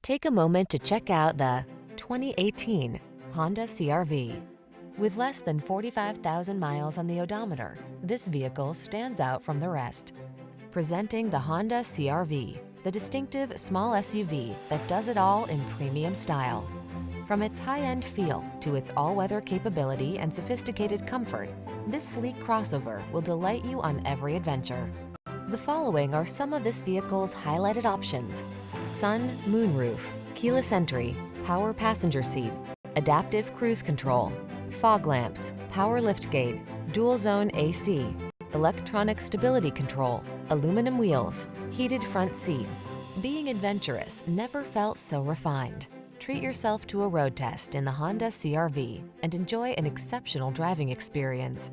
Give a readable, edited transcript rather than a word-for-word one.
Take a moment to check out the 2018 Honda CR-V. With less than 45,000 miles on the odometer, this vehicle stands out from the rest. Presenting the Honda CR-V, the distinctive small SUV that does it all in premium style. From its high-end feel to its all-weather capability and sophisticated comfort, this sleek crossover will delight you on every adventure. The following are some of this vehicle's highlighted options: sun, moonroof, keyless entry, power passenger seat, adaptive cruise control, fog lamps, power liftgate, dual zone AC, electronic stability control, aluminum wheels, heated front seat. Being adventurous never felt so refined. Treat yourself to a road test in the Honda CR-V and enjoy an exceptional driving experience.